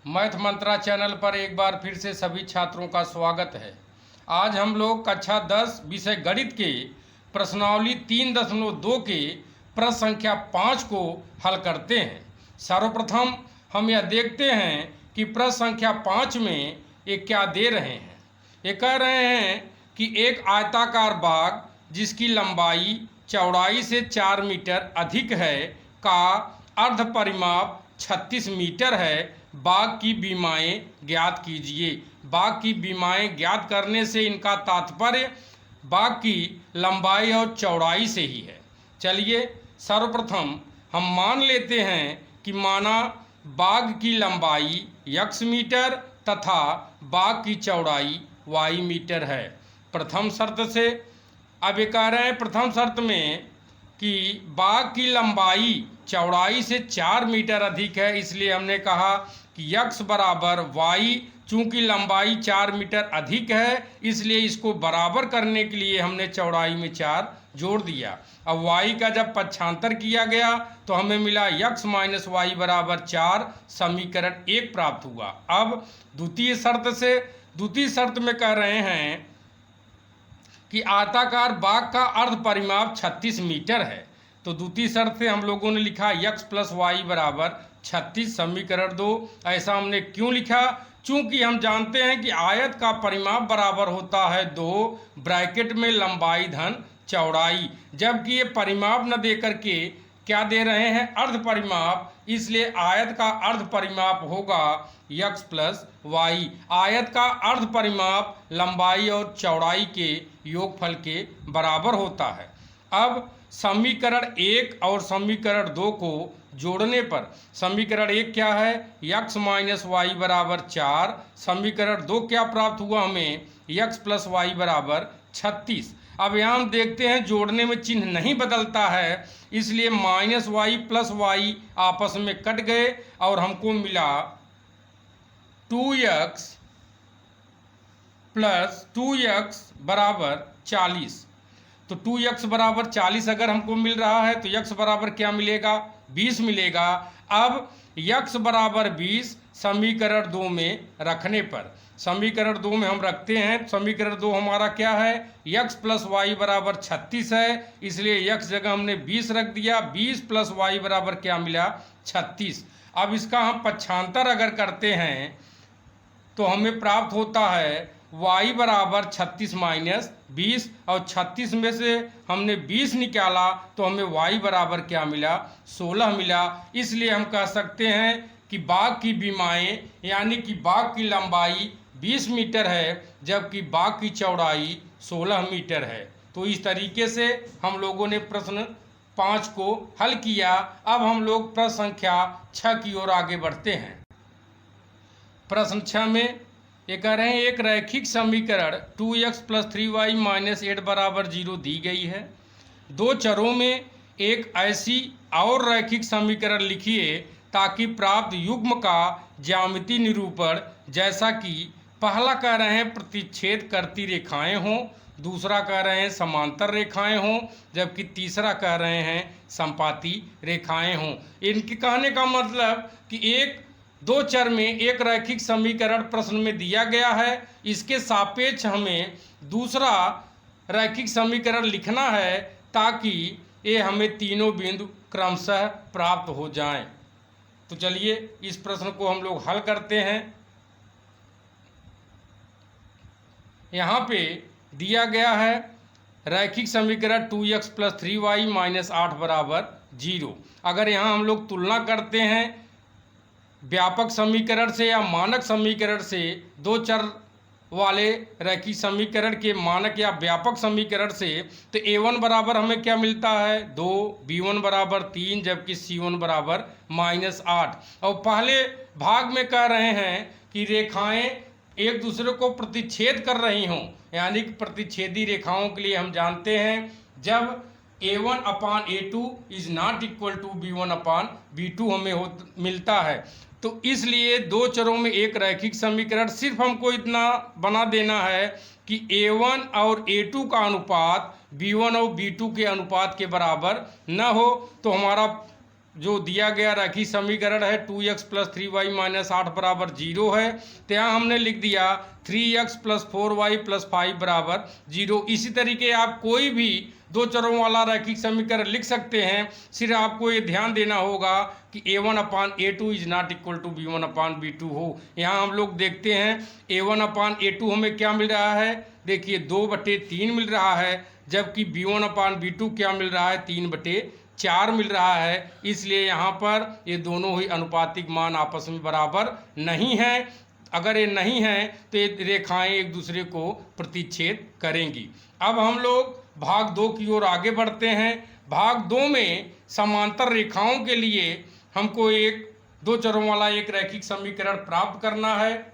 Math मंत्रा channel पर एक बार फिर से सभी छात्रों का स्वागत है। आज हम लोग कक्षा 10 विषय गणित के प्रश्नावली 3.2 के प्रश्न संख्या 5 को हल करते हैं। सर्वप्रथम हम यह देखते हैं कि प्रश्न संख्या 5 में ये क्या दे रहे हैं। ये कह रहे हैं कि एक आयताकार बाग जिसकी लंबाई चौड़ाई से 4 मीटर अधिक है का अर्ध परिमाप 36 मीटर है। बाग की बीमाएं ज्ञात कीजिए। बाग की बीमाएं ज्ञात करने से इनका तात्पर्य बाग की लंबाई और चौड़ाई से ही है। चलिए सर्वप्रथम हम मान लेते हैं कि माना बाग की लंबाई x मीटर तथा बाग की चौड़ाई y मीटर है। प्रथम शर्त से अब ये कह रहे हैं प्रथम शर्त में कि बाग की लंबाई चौड़ाई से 4 मीटर अधिक है, इसलिए हमने कहा कि x बराबर y, चूँकि लंबाई 4 मीटर अधिक है इसलिए इसको बराबर करने के लिए हमने चौड़ाई में 4 जोड़ दिया। अब y का जब पक्षांतर किया गया तो हमें मिला x माइनस वाई बराबर 4, समीकरण 1 प्राप्त हुआ। अब द्वितीय शर्त में कह रहे हैं कि आयताकार बाग का अर्ध परिमाप 36 मीटर है। तो द्वितीय शर्त से हम लोगों ने लिखा x प्लस वाई बराबर 36, समीकरण 2। ऐसा हमने क्यों लिखा? चूंकि हम जानते हैं कि आयत का परिमाप बराबर होता है 2 ब्रैकेट में लंबाई धन चौड़ाई, जबकि ये परिमाप न दे करके क्या दे रहे हैं? अर्ध परिमाप, इसलिए आयत का अर्ध परिमाप होगा x प्लस वाई। आयत का अर्ध परिमाप लंबाई और चौड़ाई के योगफल के बराबर होता है। अब समीकरण 1 और समीकरण 2 को जोड़ने पर समीकरण 1 क्या है? x माइनस वाई बराबर 4, समीकरण 2 क्या प्राप्त हुआ हमें? x प्लस वाई बराबर 36। अब यहाँ हम देखते हैं जोड़ने में चिन्ह नहीं बदलता है, इसलिए माइनस वाई प्लस वाई आपस में कट गए और हमको मिला 2x प्लस 2x बराबर 40। तो 2x बराबर 40 अगर हमको मिल रहा है तो x बराबर क्या मिलेगा? 20 मिलेगा। अब x बराबर 20 समीकरण 2 में रखने पर समीकरण 2 में हम रखते हैं। समीकरण 2 हमारा क्या है? x प्लस वाई बराबर 36 है, इसलिए x जगह हमने 20 रख दिया। 20 प्लस वाई बराबर क्या मिला? 36। अब इसका हम पक्षांतर अगर करते हैं तो हमें प्राप्त होता है y बराबर 36 माइनस 20, और 36 में से हमने 20 निकाला तो हमें y बराबर क्या मिला? 16 मिला। इसलिए हम कह सकते हैं कि बाग की बीमाएं यानी कि बाग की लंबाई 20 मीटर है जबकि बाग की चौड़ाई 16 मीटर है। तो इस तरीके से हम लोगों ने प्रश्न 5 को हल किया। अब हम लोग प्रश्न संख्या 6 की ओर आगे बढ़ते हैं। प्रश्न 6 में ये कह रहे हैं एक रैखिक समीकरण 2x प्लस 3y माइनस 8 बराबर 0 दी गई है। दो चरों में एक ऐसी और रैखिक समीकरण लिखिए ताकि प्राप्त युग्म का ज्यामितीय निरूपण, जैसा कि पहला कह रहे हैं प्रतिच्छेद करती रेखाएं हों, दूसरा कह रहे हैं समांतर रेखाएं हों, जबकि तीसरा कह रहे हैं संपाती रेखाएं हों। इनके कहने का मतलब कि दो चर में एक रैखिक समीकरण प्रश्न में दिया गया है, इसके सापेक्ष हमें दूसरा रैखिक समीकरण लिखना है ताकि ये हमें तीनों बिंदु क्रमशः प्राप्त हो जाएं। तो चलिए इस प्रश्न को हम लोग हल करते हैं। यहाँ पे दिया गया है रैखिक समीकरण 2x प्लस 3y माइनस 8 बराबर 0। अगर यहाँ हम लोग तुलना करते हैं व्यापक समीकरण से या मानक समीकरण से, दो चर वाले रैखिक समीकरण के मानक या व्यापक समीकरण से, तो a1 बराबर हमें क्या मिलता है? 2, b1 बराबर 3, जबकि c1 बराबर -8। और पहले भाग में कह रहे हैं कि रेखाएं एक दूसरे को प्रतिच्छेद कर रही हों, यानी कि प्रतिच्छेदी रेखाओं के लिए हम जानते हैं जब a1 upon a2 is not equal to b1 upon b2 हमें मिलता है। तो इसलिए दो चरों में एक रैखिक समीकरण, सिर्फ हमको इतना बना देना है कि a1 और a2 का अनुपात b1 और b2 के अनुपात के बराबर न हो तो हमारा जो दिया गया रैखिक समीकरण है 2x प्लस 3y माइनस 8 बराबर 0 है, तो यहाँ हमने लिख दिया 3x प्लस 4y प्लस 5 बराबर 0। इसी तरीके आप कोई भी दो चरों वाला रैखिक समीकरण लिख सकते हैं। सिर्फ आपको ये ध्यान देना होगा कि a1 upon a2 is not equal to b1 upon b2 हो। यहाँ हम लोग देखते हैं a1 अपान a2 हमें क्या मिल रहा है, देखिए 2/3 मिल रहा है, जबकि b1 अपान b2 क्या मिल रहा है, 3/4 मिल रहा है। इसलिए यहाँ पर ये दोनों ही अनुपातिक मान आपस में बराबर नहीं हैं। अगर ये नहीं है तो ये रेखाएं एक दूसरे को प्रतिच्छेद करेंगी। अब हम लोग भाग 2 की ओर आगे बढ़ते हैं। भाग 2 में समांतर रेखाओं के लिए हमको एक दो चरों वाला एक रैखिक समीकरण प्राप्त करना है।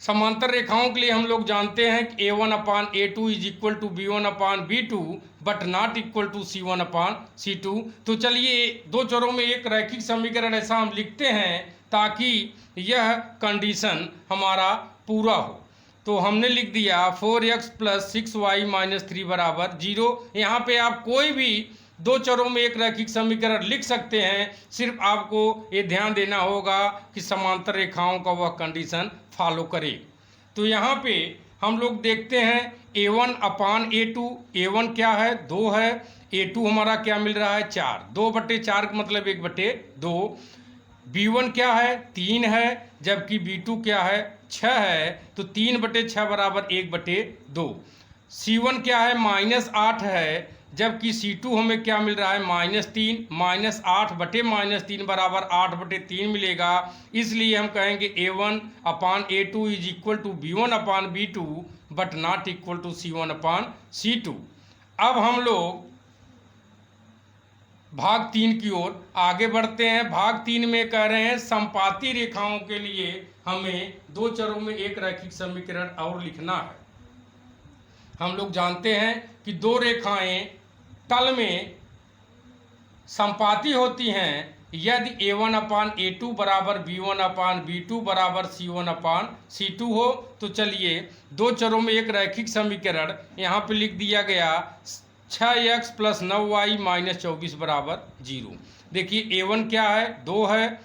समांतर रेखाओं के लिए हम लोग जानते हैं कि a1 upon a2 is equal to b1 upon b2 but not equal to c1 upon c2। तो चलिए दो चरों में एक रैखिक समीकरण ऐसा हम लिखते हैं ताकि यह कंडीशन हमारा पूरा हो। तो हमने लिख दिया 4x प्लस 6y माइनस 3 बराबर 0। यहाँ पे आप कोई भी दो चरों में एक रैखिक समीकरण लिख सकते हैं, सिर्फ आपको ये ध्यान देना होगा कि समांतर रेखाओं का वह कंडीशन फॉलो करे। तो यहाँ पे हम लोग देखते हैं a1 अपान a2, a1 क्या है 2 है, a2 हमारा क्या मिल रहा है 4, 2/4 का मतलब 1/2। b1 क्या है 3 है, जबकि b2 क्या है 6 है, तो 3/6 बराबर 1/2। c1 क्या है -8 है, जबकि c2 हमें क्या मिल रहा है -3, -8/-3 बराबर 8/3 मिलेगा। इसलिए हम कहेंगे a1 upon a2 is equal to b1 upon b2 but not equal to c1 upon c2। अब हम लोग भाग 3 की ओर आगे बढ़ते हैं। भाग 3 में कह रहे हैं समपाती रेखाओं के लिए हमें दो चरों में एक रैखिक समीकरण और लिखना है। हम लोग जानते हैं कि दो रेखाएं तल में समपाती होती हैं यदि a1 अपान a2 बराबर b1 अपान b2 बराबर c1 अपान c2 हो। तो चलिए दो चरों में एक रैखिक समीकरण यहाँ पे लिख दिया गया 6x प्लस 9y माइनस 24 बराबर 0। देखिए a1 क्या है 2 है,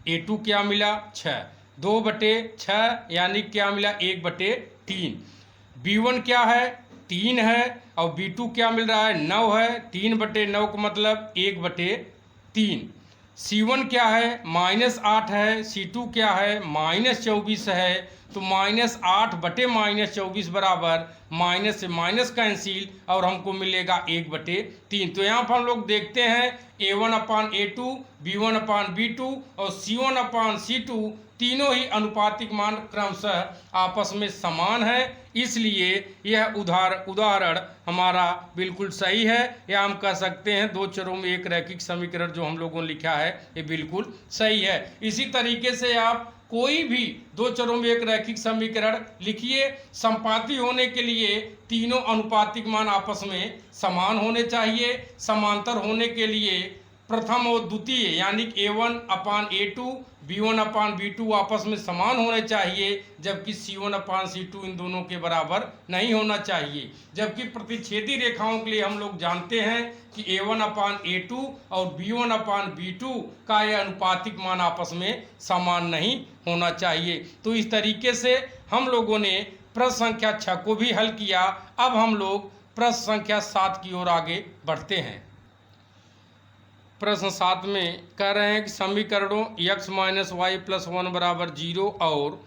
a2 क्या मिला 6, 2/6 यानी क्या मिला 1/3। b1 क्या है 3 है और b2 क्या मिल रहा है 9 है, 3/9 का मतलब 1/3। c1 क्या है -8 है, c2 क्या है -24 है, तो -8/-24 बराबर माइनस से माइनस कैंसिल और हमको मिलेगा 1/3। तो यहाँ पर हम लोग देखते हैं a1 upon a2, b1 upon b2 और c1 अपान c2 तीनों ही अनुपातिक मान क्रमशः आपस में समान है। इसलिए यह उदाहरण हमारा बिल्कुल सही है, या हम कह सकते हैं दो चरों में एक रैखिक समीकरण जो हम लोगों ने लिखा है ये बिल्कुल सही है। इसी तरीके से आप कोई भी दो चरों में एक रैखिक समीकरण लिखिए। समपाती होने के लिए तीनों अनुपातिक मान आपस में समान होने चाहिए। समांतर होने के लिए प्रथम और द्वितीय यानी a1 upon a2, b1 upon b2 आपस में समान होने चाहिए, जबकि c1 अपान c2 इन दोनों के बराबर नहीं होना चाहिए। जबकि प्रतिच्छेदी रेखाओं के लिए हम लोग जानते हैं कि a1 अपान a2 और b1 अपान b2 का यह अनुपातिक मान आपस में समान नहीं होना चाहिए। तो इस तरीके से हम लोगों ने प्रश्न संख्या 6 को भी हल किया। अब हम लोग प्रश्न संख्या 7 की ओर आगे बढ़ते हैं। प्रश्न 7 में कह रहे हैं कि समीकरणों x माइनस वाई प्लस 1 बराबर 0 और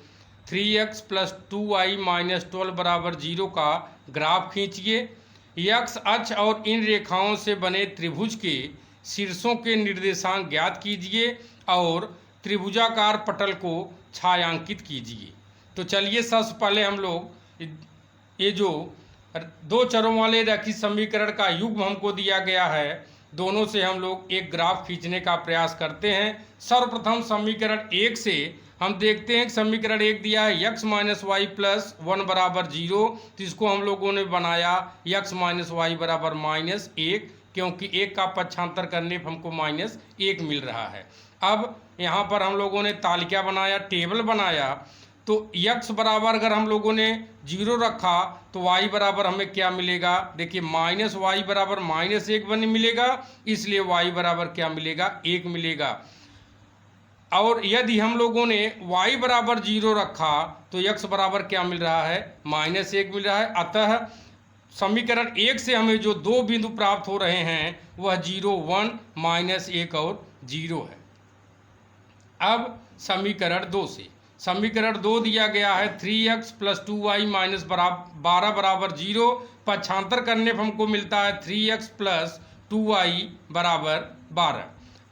3x प्लस 2y माइनस 12 बराबर 0 का ग्राफ खींचिए। x अक्ष और इन रेखाओं से बने त्रिभुज के शीर्षों के निर्देशांक ज्ञात कीजिए और त्रिभुजाकार पटल को छायांकित कीजिए। तो चलिए सबसे पहले हम लोग ये जो दो चरों वाले रैखिक समीकरण का युग्म हमको दिया गया है, दोनों से हम लोग एक ग्राफ खींचने का प्रयास करते हैं। सर्वप्रथम समीकरण 1 से हम देखते हैं कि समीकरण 1 दिया है x माइनस वाई प्लस 1 बराबर 0, तो इसको हम लोगों ने बनाया x माइनस वाई बराबर -1, क्योंकि 1 का पक्षांतर करने पर हमको -1 मिल रहा है। अब यहाँ पर हम लोगों ने तालिका बनाया, टेबल बनाया, तो x बराबर अगर हम लोगों ने 0 रखा तो y बराबर हमें क्या मिलेगा, देखिए माइनस वाई बराबर -1 बन मिलेगा, इसलिए y बराबर क्या मिलेगा, 1 मिलेगा। और यदि हम लोगों ने y बराबर 0 रखा तो x बराबर क्या मिल रहा है, -1 मिल रहा है। अतः समीकरण 1 से हमें जो दो बिंदु प्राप्त हो रहे हैं वह 0, 1, -1 और 0 है। अब समीकरण 2 से, समीकरण 2 दिया गया है 3x + 2y - 12 बराबर 0, पक्षांतर करने पर हमको मिलता है 3x + 2y बराबर 12।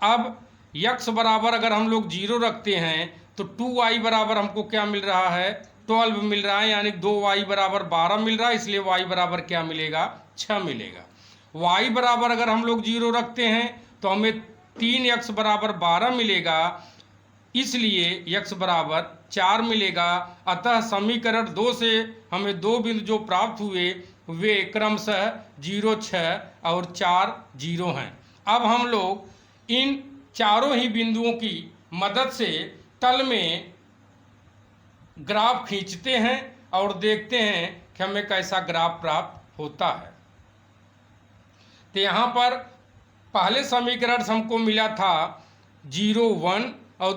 अब x बराबर अगर हम लोग 0 रखते हैं तो 2y बराबर हमको क्या मिल रहा है, 12 मिल रहा है, यानी 2y बराबर 12 मिल रहा है, इसलिए y बराबर क्या मिलेगा, 6 मिलेगा। y बराबर अगर हम लोग 0 रखते हैं तो हमें 3x बराबर 12 मिलेगा, इसलिए x बराबर 4 मिलेगा। अतः समीकरण 2 से हमें दो बिंदु जो प्राप्त हुए वे क्रमशः 0, 6 और 4, 0 हैं। अब हम लोग इन चारों ही बिंदुओं की मदद से तल में ग्राफ खींचते हैं और देखते हैं कि हमें कैसा ग्राफ प्राप्त होता है। तो यहाँ पर पहले समीकरण से हमको मिला था 0, 1 और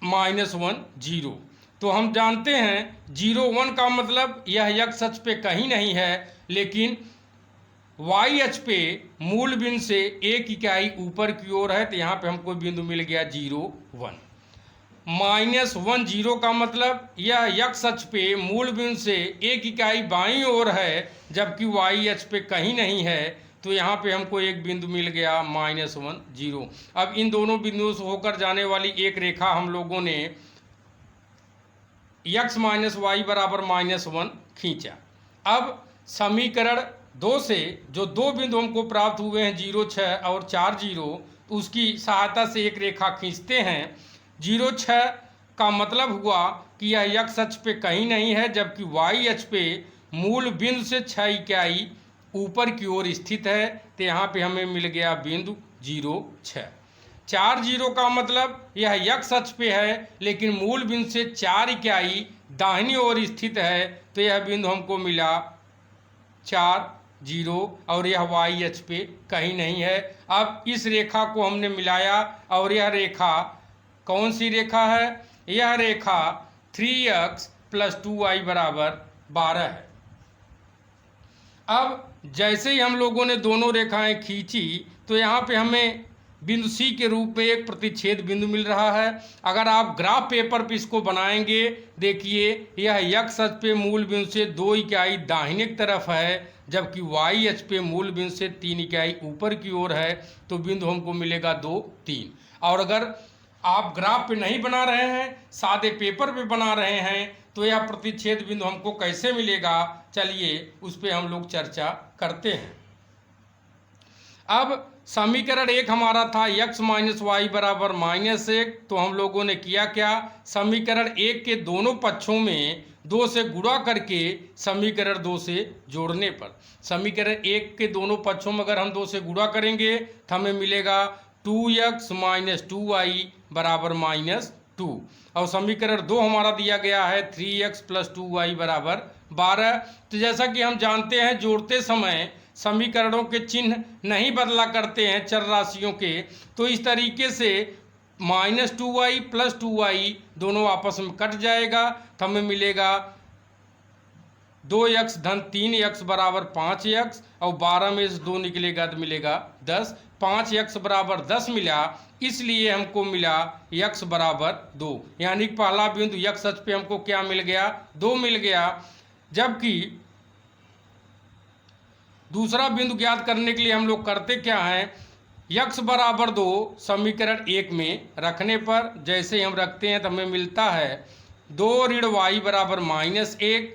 -1, 0। तो हम जानते हैं 0, 1 का मतलब यह x अक्ष पे कहीं नहीं है, लेकिन y अक्ष पे मूल बिंदु से एक इकाई ऊपर की ओर है, तो यहाँ पे हमको बिंदु मिल गया 0, 1। -1, 0 का मतलब यह x अक्ष पे मूल बिंदु से एक इकाई बाईं ओर है, जबकि y अक्ष पे कहीं नहीं है, तो यहाँ पे हमको एक बिंदु मिल गया -1, 0। अब इन दोनों बिंदुओं से होकर जाने वाली एक रेखा हम लोगों ने x - y बराबर -1 खींचा। अब समीकरण 2 से जो दो बिंदु हमको प्राप्त हुए हैं 0, 6 और 4, 0, उसकी सहायता से एक रेखा खींचते हैं। 0, 6 का मतलब हुआ कि यह x अक्ष पे कहीं नहीं है, जबकि y अक्ष पे मूल बिंदु से 6 इकाई ऊपर की ओर स्थित है, तो यहाँ पे हमें मिल गया बिंदु 0, 6। 4, 0 का मतलब यह x अक्ष पे है, लेकिन मूल बिंदु से 4 इकाई दाहिनी ओर स्थित है, तो यह बिंदु हमको मिला 4, 0 और यह y अक्ष पे कहीं नहीं है। अब इस रेखा को हमने मिलाया और यह रेखा कौन सी रेखा है, यह रेखा 3x + 2y बराबर 12 है। अब जैसे ही हम लोगों ने दोनों रेखाएं खींची तो यहाँ पे हमें बिंदु C के रूप में एक प्रतिच्छेद बिंदु मिल रहा है। अगर आप ग्राफ पेपर पे इसको बनाएंगे, देखिए यह x अक्ष पे मूल बिंदु से 2 इकाई दाहिने की तरफ है, जबकि y अक्ष पे मूल बिंदु से 3 इकाई ऊपर की ओर है, तो बिंदु हमको मिलेगा 2, 3। और अगर आप ग्राफ पे नहीं बना रहे हैं, सादे पेपर पे बना रहे हैं, तो यह प्रतिच्छेद बिंदु हमको कैसे मिलेगा, चलिए उस पर हम लोग चर्चा करते हैं। अब समीकरण 1 हमारा था x - y बराबर -1, तो हम लोगों ने किया क्या, समीकरण 1 के दोनों पक्षों में 2 से गुणा करके समीकरण 2 से जोड़ने पर, समीकरण 1 के दोनों पक्षों में अगर हम 2 से गुणा करेंगे तो हमें मिलेगा 2x - 2y बराबर -2। और समीकरण 2 हमारा दिया गया है 3x + 2y बराबर 12। तो जैसा कि हम जानते हैं जोड़ते समय समीकरणों के चिन्ह नहीं बदला करते हैं चर राशियों के, तो इस तरीके से -2y + 2y दोनों आपस में कट जाएगा, तो हमें मिलेगा 2x धन 3x बराबर 5x, और 12 में से 2 निकलेगा तो मिलेगा 10। 5x बराबर 10 मिला, इसलिए हमको मिला x बराबर 2, यानी पहला बिंदु x अक्ष पे हमको क्या मिल गया, 2 मिल गया। जबकि दूसरा बिंदु ज्ञात करने के लिए हम लोग करते क्या हैं, x बराबर 2 समीकरण 1 में रखने पर जैसे हम रखते हैं तो हमें मिलता है 2 ऋण y बराबर -1,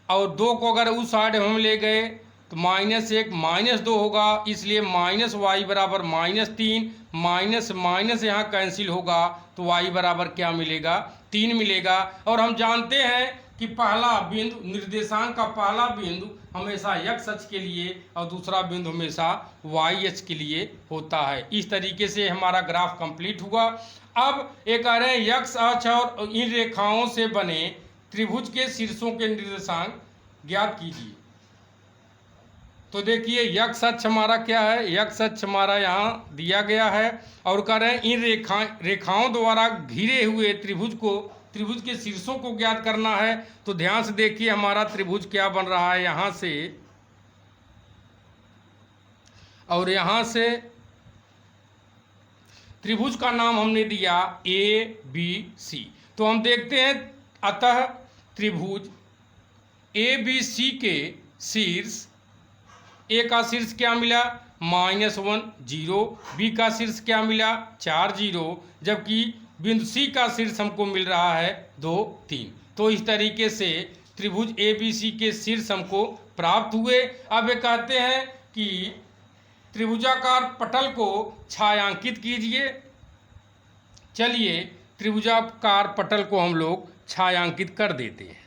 और 2 को अगर उस साइड हम ले गए तो -1 -2 होगा, इसलिए -y बराबर -3, माइनस यहाँ कैंसिल होगा, तो y बराबर क्या मिलेगा, 3 मिलेगा। और हम जानते हैं कि पहला बिंदु निर्देशांक का पहला बिंदु हमेशा x अक्ष के लिए और दूसरा बिंदु हमेशा y अक्ष के लिए होता है। इस तरीके से हमारा ग्राफ कंप्लीट हुआ। अब ये कह रहे हैं यक्ष अक्ष और इन रेखाओं से बने त्रिभुज के शीर्षों के निर्देशांक ज्ञात कीजिए। तो देखिए यक्ष अक्ष हमारा क्या है, यक्ष अक्ष हमारा यहाँ दिया गया है और कह रहे हैं इन रेखाओं द्वारा घिरे हुए त्रिभुज के शीर्षों को ज्ञात करना है। तो ध्यान से देखिए हमारा त्रिभुज क्या बन रहा है, यहाँ से और यहाँ से त्रिभुज का नाम हमने दिया ABC। तो हम देखते हैं अतः त्रिभुज ABC के शीर्ष ए का शीर्ष क्या मिला -1 0, बी का शीर्ष क्या मिला 4 0, जबकि बिंदु सी का शीर्ष हमको मिल रहा है 2 3। तो इस तरीके से त्रिभुज ABC के शीर्ष हमको प्राप्त हुए। अब ये कहते हैं कि त्रिभुजाकार पटल को छायांकित कीजिए। चलिए त्रिभुजाकार पटल को हम लोग छायांकित कर देते हैं।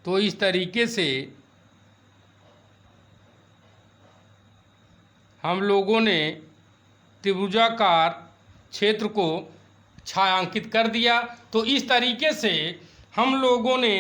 तो इस तरीके से हम लोगों ने त्रिभुजाकार क्षेत्र को छायांकित कर दिया। तो इस तरीके से हम लोगों ने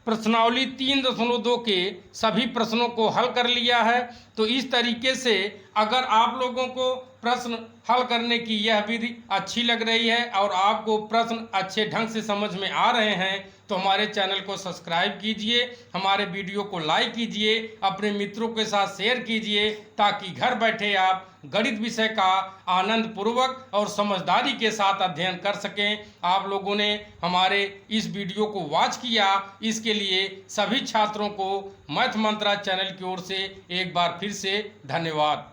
प्रश्नावली 3.2 के सभी प्रश्नों को हल कर लिया है। तो इस तरीके से अगर आप लोगों को प्रश्न हल करने की यह विधि अच्छी लग रही है और आपको प्रश्न अच्छे ढंग से समझ में आ रहे हैं तो हमारे चैनल को सब्सक्राइब कीजिए, हमारे वीडियो को लाइक कीजिए, अपने मित्रों के साथ शेयर कीजिए ताकि घर बैठे आप गणित विषय का आनंद पूर्वक और समझदारी के साथ अध्ययन कर सकें। आप लोगों ने हमारे इस वीडियो को वॉच किया, इसके लिए सभी छात्रों को मैथ मंत्रा चैनल की ओर से एक बार फिर से धन्यवाद।